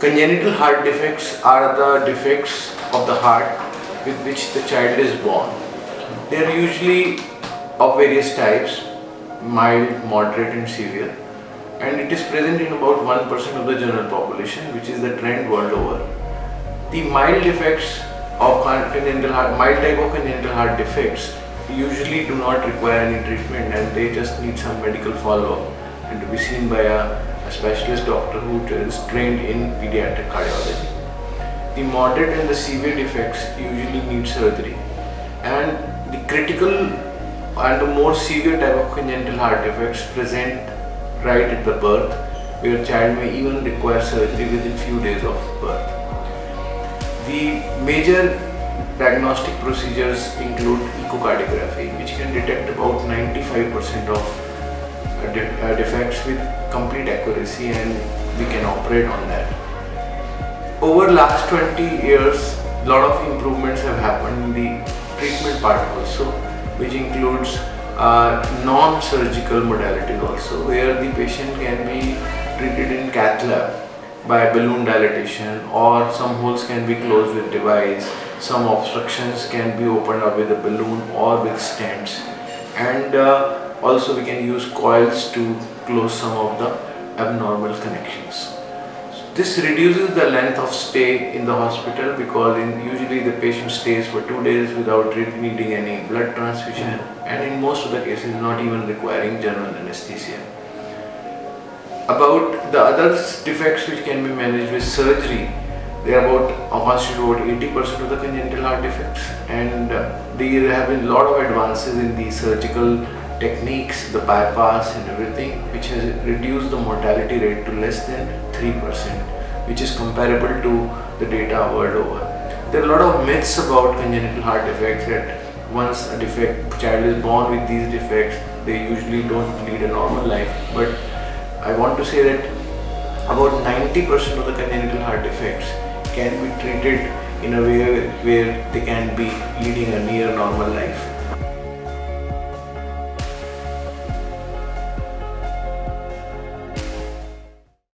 Congenital heart defects are the defects of the heart with which the child is born. They are usually of various types, mild, moderate and severe, and it is present in about 1% of the general population, which is the trend world over. The mild defects of mild type of congenital heart defects usually do not require any treatment, and they just need some medical follow-up and to be seen by a specialist doctor who is trained in pediatric cardiology. The moderate and the severe defects usually need surgery, and the critical and the more severe type of congenital heart defects present right at the birth, where child may even require surgery within few days of birth. The major diagnostic procedures include echocardiography, which can detect about 95% of defects with complete accuracy, and we can operate on that. Over last 20 years, a lot of improvements have happened in the treatment part also, which includes non-surgical modalities also, where the patient can be treated in cath lab by balloon dilatation, or some holes can be closed with device, some obstructions can be opened up with a balloon or with stents, and also we can use coils to close some of the abnormal connections. This reduces the length of stay in the hospital, because usually the patient stays for 2 days without needing any blood transfusion, and in most of the cases not even requiring general anesthesia. About the other defects which can be managed with surgery, they are constitute about 80% of the congenital heart defects, and there have been a lot of advances in the surgical techniques, the bypass and everything, which has reduced the mortality rate to less than 3%, which is comparable to the data world over. There are a lot of myths about congenital heart defects, that once a child is born with these defects, they usually don't lead a normal life. But I want to say that about 90% of the congenital heart defects can be treated in a way where they can be leading a near normal life.